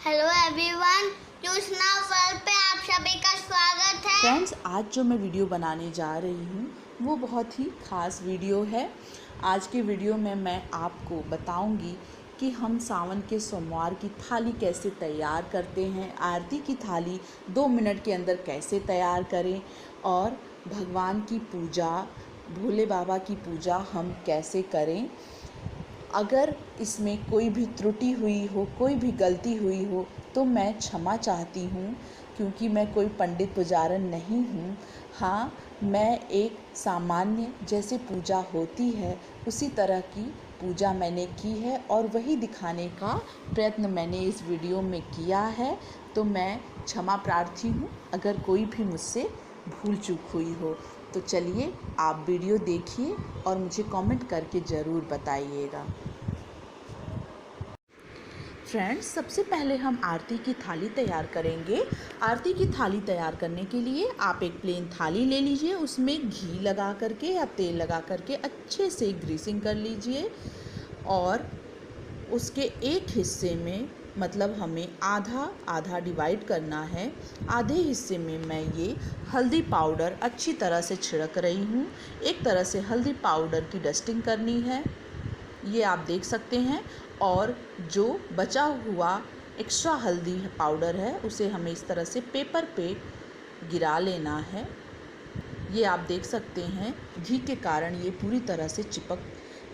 Hello everyone, ट्यूशना world पे आप सभी का स्वागत है। फ्रेंड्स, आज जो मैं वीडियो बनाने जा रही हूँ वो बहुत ही ख़ास वीडियो है। आज के वीडियो में मैं आपको बताऊंगी कि हम सावन के सोमवार की थाली कैसे तैयार करते हैं, आरती की थाली 2 मिनट के अंदर कैसे तैयार करें और भगवान की पूजा, भोले बाबा की पूजा हम कैसे करें। अगर इसमें कोई भी त्रुटि हुई हो, कोई भी गलती हुई हो तो मैं क्षमा चाहती हूँ, क्योंकि मैं कोई पंडित पुजारन नहीं हूँ। हाँ, मैं एक सामान्य जैसे पूजा होती है उसी तरह की पूजा मैंने की है और वही दिखाने का प्रयत्न मैंने इस वीडियो में किया है। तो मैं क्षमा प्रार्थी हूँ अगर कोई भी मुझसे भूल चूक हुई हो। तो चलिए आप वीडियो देखिए और मुझे कमेंट करके ज़रूर बताइएगा। फ्रेंड्स, सबसे पहले हम आरती की थाली तैयार करेंगे। आरती की थाली तैयार करने के लिए आप एक प्लेन थाली ले लीजिए, उसमें घी लगा करके या तेल लगा करके अच्छे से ग्रीसिंग कर लीजिए और उसके एक हिस्से में, मतलब हमें आधा आधा डिवाइड करना है। आधे हिस्से में मैं ये हल्दी पाउडर अच्छी तरह से छिड़क रही हूँ। एक तरह से हल्दी पाउडर की डस्टिंग करनी है, ये आप देख सकते हैं। और जो बचा हुआ एक्स्ट्रा हल्दी पाउडर है उसे हमें इस तरह से पेपर पे गिरा लेना है। ये आप देख सकते हैं, घी के कारण ये पूरी तरह से चिपक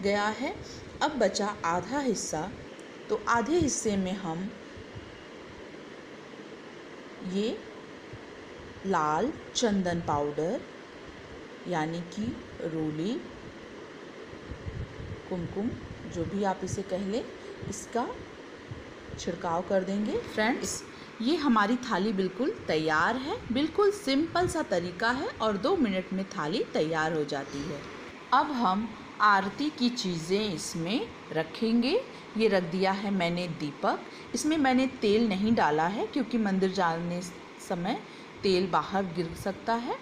गया है। अब बचा आधा हिस्सा, तो आधे हिस्से में हम ये लाल चंदन पाउडर यानी कि रोली, कुमकुम, जो भी आप इसे कह लें, इसका छिड़काव कर देंगे। फ्रेंड्स, ये हमारी थाली बिल्कुल तैयार है। बिल्कुल सिंपल सा तरीका है और 2 मिनट में थाली तैयार हो जाती है। अब हम आरती की चीज़ें इसमें रखेंगे। ये रख दिया है मैंने दीपक। इसमें मैंने तेल नहीं डाला है क्योंकि मंदिर जाने समय तेल बाहर गिर सकता है।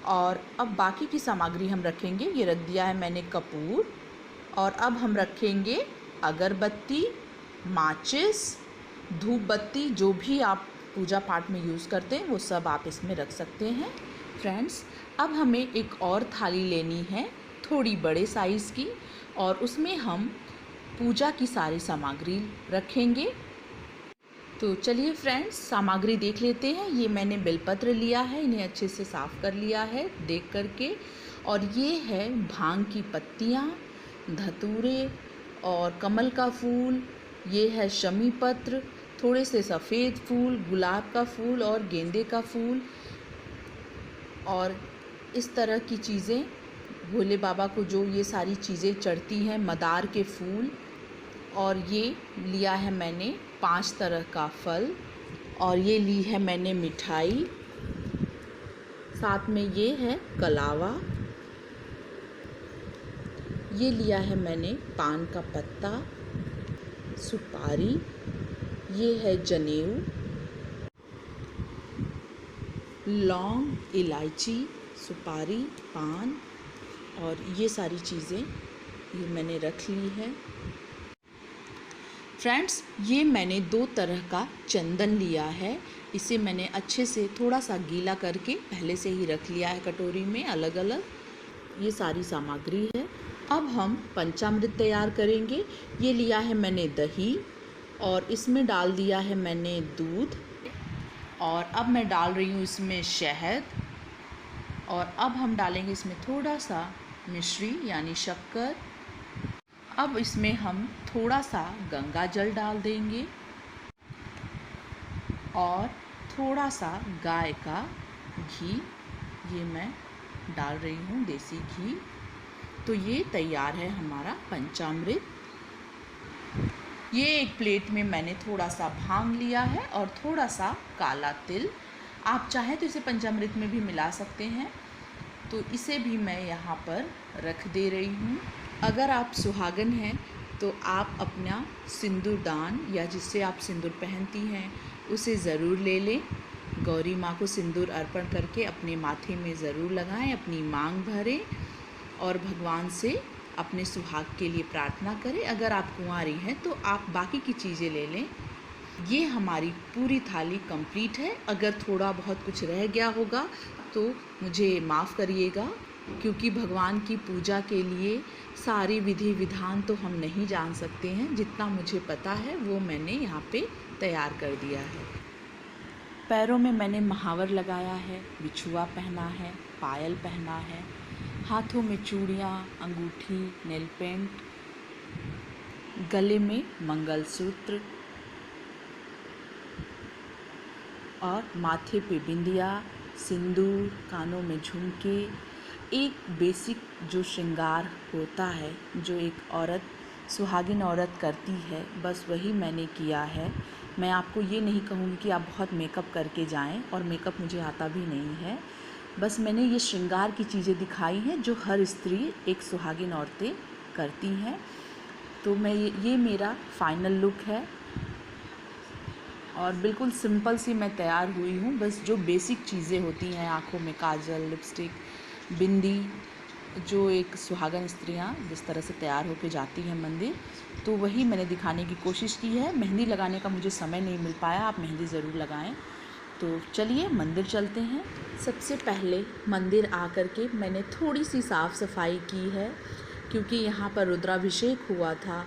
और अब बाकी की सामग्री हम रखेंगे। ये रख दिया है मैंने कपूर, और अब हम रखेंगे अगरबत्ती, माचिस, धूप बत्ती, जो भी आप पूजा पाठ में यूज़ करते हैं वो सब आप इसमें रख सकते हैं। फ्रेंड्स, अब हमें एक और थाली लेनी है थोड़ी बड़े साइज़ की, और उसमें हम पूजा की सारी सामग्री रखेंगे। तो चलिए फ्रेंड्स, सामग्री देख लेते हैं। ये मैंने बेलपत्र लिया है, इन्हें अच्छे से साफ़ कर लिया है देख करके। और ये है भांग की पत्तियाँ, धतूरे और कमल का फूल। ये है शमी पत्र, थोड़े से सफ़ेद फूल, गुलाब का फूल और गेंदे का फूल। और इस तरह की चीज़ें भोले बाबा को जो ये सारी चीज़ें चढ़ती हैं, मदार के फूल। और ये लिया है मैंने 5 तरह का फल, और ये ली है मैंने मिठाई, साथ में ये है कलावा। ये लिया है मैंने पान का पत्ता, सुपारी, ये है जनेऊ, लौंग, इलायची, सुपारी, पान, और ये सारी चीज़ें ये मैंने रख ली है। फ्रेंड्स, ये मैंने 2 तरह का चंदन लिया है। इसे मैंने अच्छे से थोड़ा सा गीला करके पहले से ही रख लिया है कटोरी में अलग अलग। ये सारी सामग्री है। अब हम पंचामृत तैयार करेंगे। ये लिया है मैंने दही, और इसमें डाल दिया है मैंने दूध, और अब मैं डाल रही हूँ इसमें शहद, और अब हम डालेंगे इसमें थोड़ा सा मिश्री यानी शक्कर। अब इसमें हम थोड़ा सा गंगा जल डाल देंगे और थोड़ा सा गाय का घी, ये मैं डाल रही हूँ, देसी घी। तो ये तैयार है हमारा पंचामृत। ये एक प्लेट में मैंने थोड़ा सा भांग लिया है और थोड़ा सा काला तिल। आप चाहें तो इसे पंचामृत में भी मिला सकते हैं। तो इसे भी मैं यहाँ पर रख दे रही हूँ। अगर आप सुहागन हैं तो आप अपना सिंदूर दान, या जिससे आप सिंदूर पहनती हैं, उसे ज़रूर ले लें। गौरी माँ को सिंदूर अर्पण करके अपने माथे में ज़रूर लगाएं, अपनी मांग भरें और भगवान से अपने सुहाग के लिए प्रार्थना करें। अगर आप कुंवारी हैं तो आप बाकी की चीज़ें ले लें। ये हमारी पूरी थाली कंप्लीट है। अगर थोड़ा बहुत कुछ रह गया होगा तो मुझे माफ़ करिएगा, क्योंकि भगवान की पूजा के लिए सारी विधि विधान तो हम नहीं जान सकते हैं। जितना मुझे पता है वो मैंने यहाँ पे तैयार कर दिया है। पैरों में मैंने महावर लगाया है, बिछुआ पहना है, पायल पहना है, हाथों में चूड़ियाँ, अंगूठी, नेल पेंट, गले में मंगलसूत्र और माथे पे बिंदिया, सिंदूर, कानों में झुमके, एक बेसिक जो श्रृंगार होता है जो एक औरत, सुहागिन औरत करती है, बस वही मैंने किया है। मैं आपको ये नहीं कहूँगी कि आप बहुत मेकअप करके जाएं, और मेकअप मुझे आता भी नहीं है। बस मैंने ये श्रृंगार की चीज़ें दिखाई हैं जो हर स्त्री, एक सुहागिन औरतें करती हैं। तो मैं ये मेरा फाइनल लुक है और बिल्कुल सिंपल सी मैं तैयार हुई हूँ। बस जो बेसिक चीज़ें होती हैं, आँखों में काजल, लिपस्टिक, बिंदी, जो एक सुहागन स्त्रियाँ जिस तरह से तैयार होकर जाती हैं मंदिर, तो वही मैंने दिखाने की कोशिश की है। मेहंदी लगाने का मुझे समय नहीं मिल पाया, आप मेहंदी ज़रूर लगाएं। तो चलिए मंदिर चलते हैं। सबसे पहले मंदिर आकर के मैंने थोड़ी सी साफ़ सफाई की है, क्योंकि यहाँ पर रुद्राभिषेक हुआ था।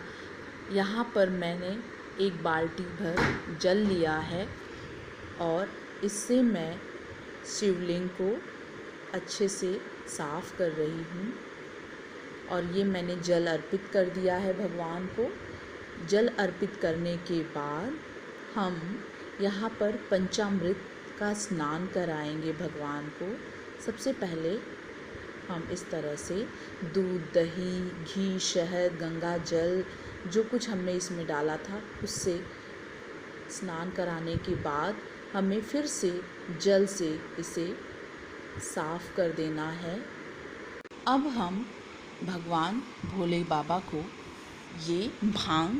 यहाँ पर मैंने एक बाल्टी भर जल लिया है और इससे मैं शिवलिंग को अच्छे से साफ़ कर रही हूँ। और ये मैंने जल अर्पित कर दिया है भगवान को। जल अर्पित करने के बाद हम यहाँ पर पंचामृत का स्नान कराएंगे भगवान को। सबसे पहले हम इस तरह से दूध, दही, घी, शहद, गंगा जल, जो कुछ हमने इसमें डाला था उससे स्नान कराने के बाद हमें फिर से जल से इसे साफ़ कर देना है। अब हम भगवान भोले बाबा को ये भांग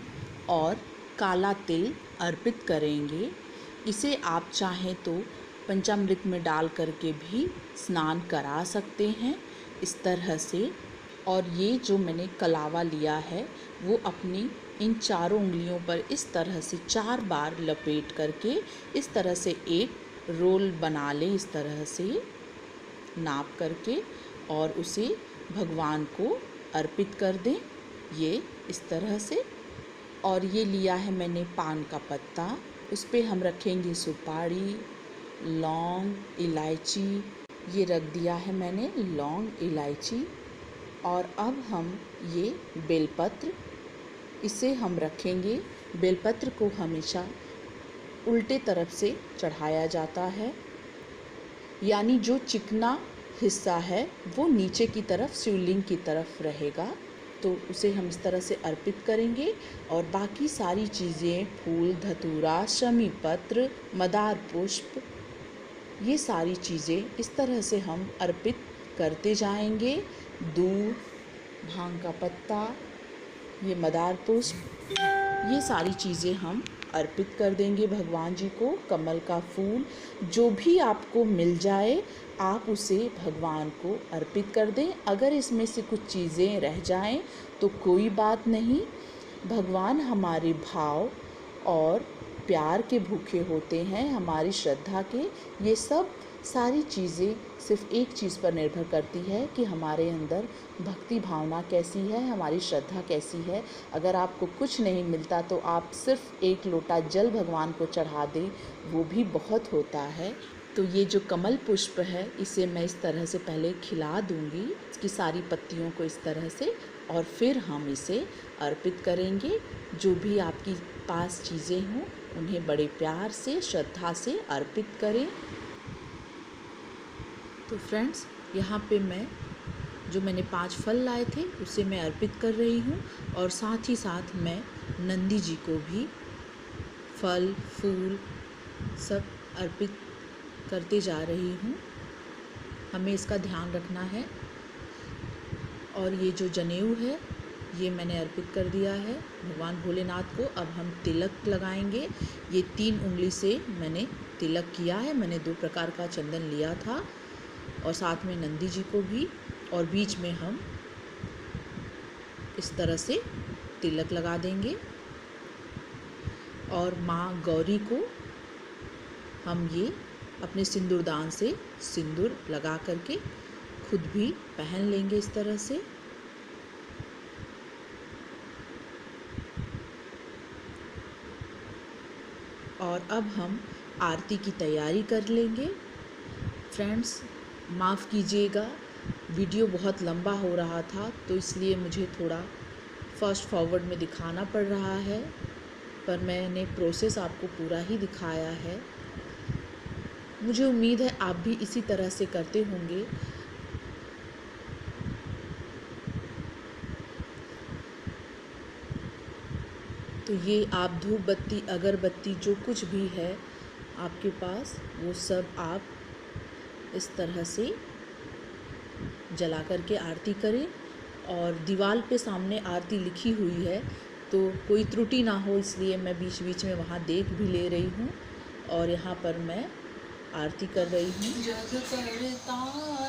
और काला तिल अर्पित करेंगे। इसे आप चाहें तो पंचामृत में डाल करके भी स्नान करा सकते हैं इस तरह से। और ये जो मैंने कलावा लिया है वो अपनी इन चारों उंगलियों पर इस तरह से 4 बार लपेट करके इस तरह से एक रोल बना लें, इस तरह से नाप करके, और उसे भगवान को अर्पित कर दें, ये इस तरह से। और ये लिया है मैंने पान का पत्ता, उस पर हम रखेंगे सुपारी, लौंग, इलायची, ये रख दिया है मैंने लौंग, इलायची। और अब हम ये बेलपत्र, इसे हम रखेंगे। बेलपत्र को हमेशा उल्टे तरफ से चढ़ाया जाता है, यानी जो चिकना हिस्सा है वो नीचे की तरफ शिवलिंग की तरफ रहेगा। तो उसे हम इस तरह से अर्पित करेंगे। और बाकी सारी चीज़ें, फूल, धतूरा, शमी पत्र, मदार पुष्प, ये सारी चीज़ें इस तरह से हम अर्पित करते जाएंगे। दूध, भांग का पत्ता, ये मदार पुष्प, ये सारी चीज़ें हम अर्पित कर देंगे भगवान जी को। कमल का फूल, जो भी आपको मिल जाए आप उसे भगवान को अर्पित कर दें। अगर इसमें से कुछ चीज़ें रह जाएं तो कोई बात नहीं, भगवान हमारे भाव और प्यार के भूखे होते हैं, हमारी श्रद्धा के। ये सब सारी चीज़ें सिर्फ एक चीज़ पर निर्भर करती है कि हमारे अंदर भक्ति भावना कैसी है, हमारी श्रद्धा कैसी है। अगर आपको कुछ नहीं मिलता तो आप सिर्फ एक लोटा जल भगवान को चढ़ा दें, वो भी बहुत होता है। तो ये जो कमल पुष्प है इसे मैं इस तरह से पहले खिला दूंगी, इसकी सारी पत्तियों को इस तरह से, और फिर हम इसे अर्पित करेंगे। जो भी आपके पास चीज़ें हों उन्हें बड़े प्यार से, श्रद्धा से अर्पित करें। तो फ्रेंड्स, यहाँ पे मैंने 5 फल लाए थे उसे मैं अर्पित कर रही हूँ, और साथ ही साथ मैं नंदी जी को भी फल, फूल सब अर्पित करते जा रही हूँ। हमें इसका ध्यान रखना है। और ये जो जनेऊ है ये मैंने अर्पित कर दिया है भगवान भोलेनाथ को। अब हम तिलक लगाएंगे। ये 3 उंगली से मैंने तिलक किया है। मैंने 2 प्रकार का चंदन लिया था, और साथ में नंदी जी को भी, और बीच में हम इस तरह से तिलक लगा देंगे। और माँ गौरी को हम ये अपने सिंदूरदान से सिंदूर लगा करके खुद भी पहन लेंगे इस तरह से। और अब हम आरती की तैयारी कर लेंगे। फ्रेंड्स, माफ़ कीजिएगा, वीडियो बहुत लंबा हो रहा था तो इसलिए मुझे थोड़ा फास्ट फॉरवर्ड में दिखाना पड़ रहा है, पर मैंने प्रोसेस आपको पूरा ही दिखाया है। मुझे उम्मीद है आप भी इसी तरह से करते होंगे। तो ये आप धूप बत्ती, अगरबत्ती, जो कुछ भी है आपके पास, वो सब आप इस तरह से जला करके आरती करें। और दीवार पे सामने आरती लिखी हुई है तो कोई त्रुटि ना हो, इसलिए मैं बीच बीच में वहाँ देख भी ले रही हूँ और यहाँ पर मैं आरती कर रही हूँ। जग करता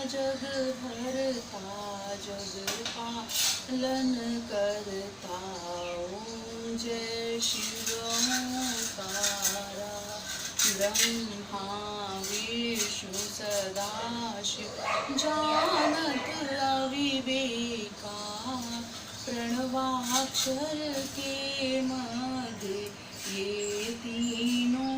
जग भरता जग पालन करता, ओम जय शिव ओंकारा, ब्रह्मा विष्णु सदाशिव जानत अविवेका, प्रणवाक्षर के मध्य ये तीनों।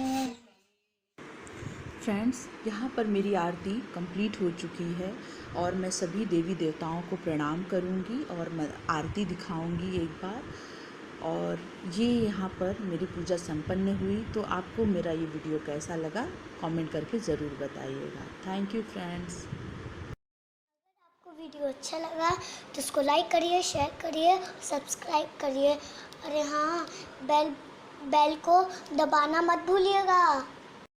फ्रेंड्स, यहाँ पर मेरी आरती कंप्लीट हो चुकी है और मैं सभी देवी देवताओं को प्रणाम करूँगी और मैं आरती दिखाऊँगी एक बार। और ये यहाँ पर मेरी पूजा संपन्न हुई। तो आपको मेरा ये वीडियो कैसा लगा कमेंट करके ज़रूर बताइएगा। Thank you friends. अगर आपको वीडियो अच्छा लगा तो इसको लाइक करिए, शेयर करिए, सब्सक्राइब करिए और हाँ, बेल को दबाना मत भूलिएगा।